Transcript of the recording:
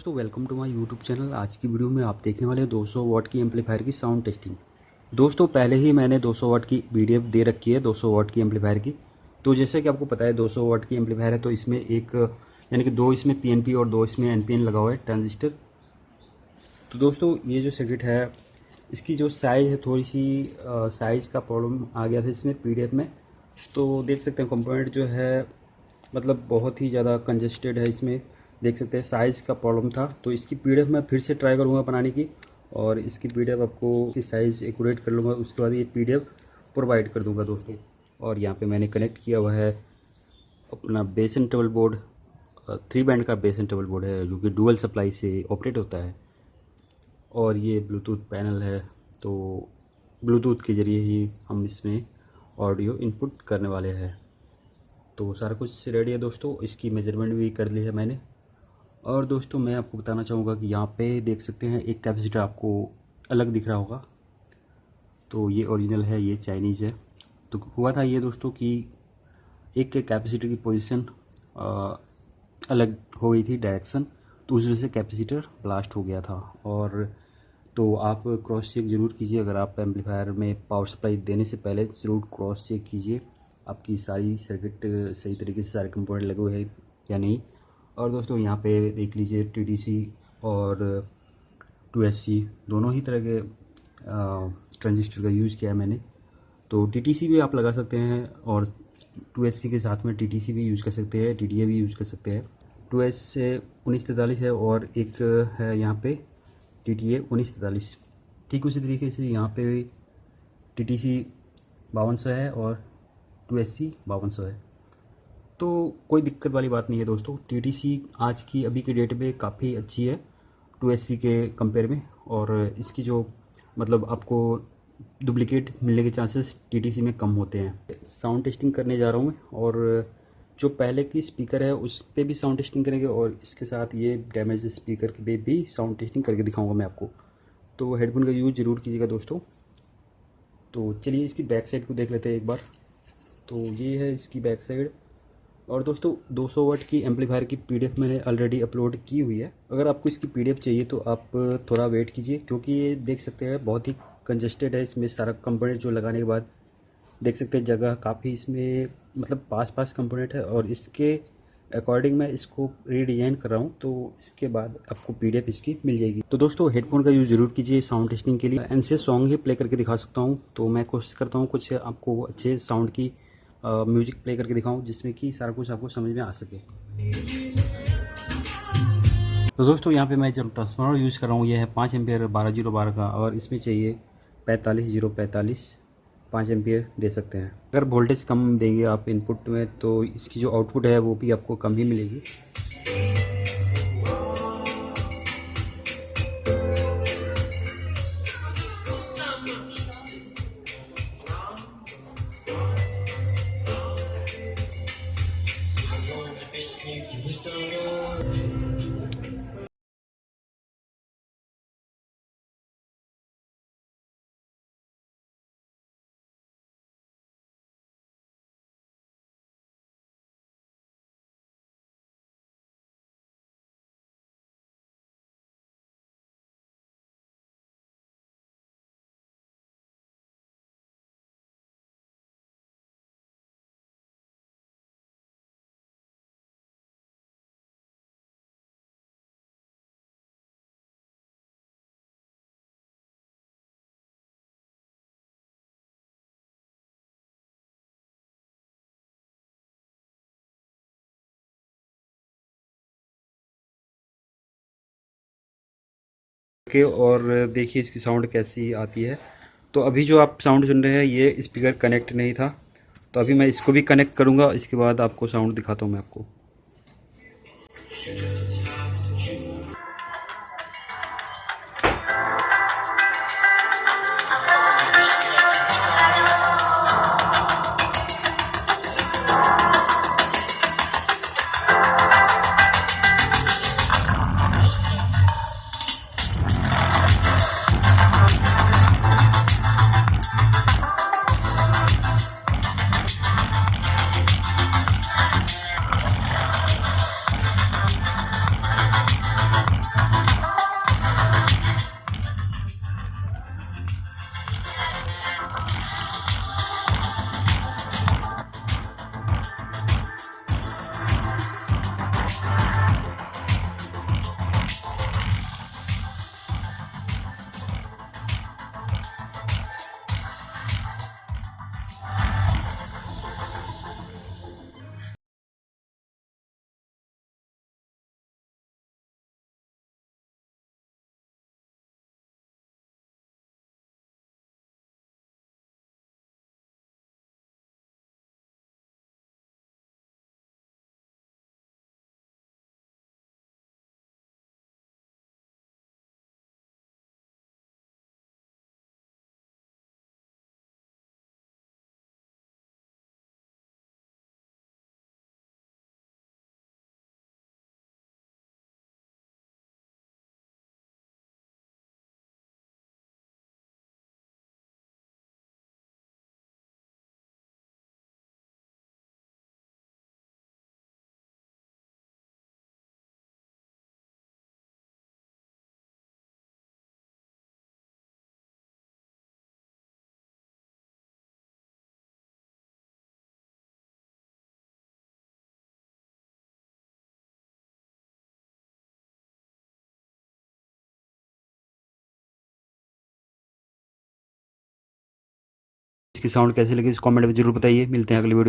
दोस्तों welcome to my YouTube channel. आज की वीडियो में आप देखने वाले हैं 200 वाट की एम्पलीफायर की साउंड टेस्टिंग। दोस्तों पहले ही मैंने 200 वाट की वीडियो दे रखी है 200 वाट की एम्पलीफायर की। तो जैसे कि आपको पता है 200 वाट की एम्पलीफायर है तो इसमें एक यानी कि दो इसमें पीएनपी और दो इसमें एनपीएन लगा हुआ है ट्रांजिस्टर। तो दोस्तों ये जो सर्किट है इसकी जो साइज़ है थोड़ी सी साइज़ का प्रॉब्लम आ गया था इसमें पीडीएफ में। तो देख सकते हैं कंपोनेंट जो है मतलब बहुत ही ज़्यादा कंजेस्टेड है इसमें। देख सकते हैं साइज़ का प्रॉब्लम था तो इसकी पीडीएफ मैं फिर से ट्राई करूँगा बनाने की और इसकी पीडीएफ आपको इसकी साइज़ एक्यूरेट कर लूँगा। उसके बाद ये पीडीएफ प्रोवाइड कर दूँगा दोस्तों। और यहाँ पे मैंने कनेक्ट किया हुआ है अपना base and trouble board. 3 band का बेस एंड ट्रबल बोर्ड है जो कि डुअल सप्लाई से ऑपरेट होता है। और ये ब्लूटूथ पैनल है तो ब्लूटूथ के ज़रिए ही हम इसमें ऑडियो इनपुट करने वाले हैं। तो सारा कुछ रेडी है दोस्तों। इसकी मेजरमेंट भी कर ली है मैंने। और दोस्तों मैं आपको बताना चाहूँगा कि यहाँ पे देख सकते हैं एक कैपेसिटर आपको अलग दिख रहा होगा। तो ये ओरिजिनल है, ये चाइनीज़ है। तो हुआ था ये दोस्तों कि एक के कैपेसिटर की पोजीशन अलग हो गई थी डायरेक्शन, तो उस वजह से कैपेसिटर ब्लास्ट हो गया था। और तो आप क्रॉस चेक ज़रूर कीजिए। अगर आप एम्पलीफायर में पावर सप्लाई देने से पहले ज़रूर क्रॉस चेक कीजिए आपकी सारी सर्किट सही तरीके से सारे कंपोनेंट लगे हुए हैं या नहीं। और दोस्तों यहाँ पे देख लीजिए टीटीसी और 2SC दोनों ही तरह के ट्रांजिस्टर का यूज़ किया है मैंने। तो टीटीसी भी आप लगा सकते हैं और 2SC के साथ में टीटीसी भी यूज़ कर सकते हैं, टीडीए भी यूज़ कर सकते हैं। 2S से 1943 है और एक है यहाँ पे TTA 1943। ठीक उसी तरीके से यहाँ पे TTC 5200 है और 2SC 5200 है। तो कोई दिक्कत वाली बात नहीं है दोस्तों। TTC आज की अभी के डेट में काफ़ी अच्छी है 2SC के कंपेयर में। और इसकी जो मतलब आपको डुप्लीकेट मिलने के चांसेस TTC में कम होते हैं। साउंड टेस्टिंग करने जा रहा हूँ मैं और जो पहले की स्पीकर है उस पर भी साउंड टेस्टिंग करेंगे और इसके साथ ये डैमेज स्पीकर पे भी साउंड टेस्टिंग करके दिखाऊंगा मैं आपको। तो हेडफोन का यूज़ ज़रूर कीजिएगा दोस्तों। तो चलिए इसकी बैक साइड को देख लेते हैं एक बार। तो ये है इसकी बैक साइड। और दोस्तों 200 वाट की एम्पलीफायर की पीडीएफ मैंने ऑलरेडी अपलोड की हुई है। अगर आपको इसकी पीडीएफ चाहिए तो आप थोड़ा वेट कीजिए क्योंकि ये देख सकते हैं बहुत ही कंजेस्टेड है। इसमें सारा कंपोनेंट जो लगाने के बाद देख सकते हैं जगह काफ़ी इसमें मतलब पास कंपोनेंट है और इसके अकॉर्डिंग मैं इसको रीडिज़ाइन कर रहा हूँ। तो इसके बाद आपको पीडीएफ इसकी मिल जाएगी। तो दोस्तों हेडफोन का यूज़ ज़रूर कीजिए साउंड टेस्टिंग के लिए। एनसीएस सॉन्ग ही प्ले करके दिखा सकता हूँ। तो मैं कोशिश करता हूँ कुछ आपको अच्छे साउंड की म्यूजिक प्ले करके दिखाऊं जिसमें कि सारा कुछ आपको समझ में आ सके। तो दोस्तों यहाँ पे मैं जो ट्रांसफार्मर यूज़ कर रहा हूँ ये है 5 एम्पियर 12012 का और इसमें चाहिए 45045 5 एम्पियर दे सकते हैं। अगर वोल्टेज कम देंगे आप इनपुट में तो इसकी जो आउटपुट है वो भी आपको कम ही मिलेगी। के और देखिए इसकी साउंड कैसी आती है। तो अभी जो आप साउंड सुन रहे हैं ये स्पीकर कनेक्ट नहीं था तो अभी मैं इसको भी कनेक्ट करूँगा। इसके बाद आपको साउंड दिखाता हूँ मैं आपको। इसकी साउंड कैसी लगी इस कमेंट में जरूर बताइए। मिलते हैं अगली वीडियो।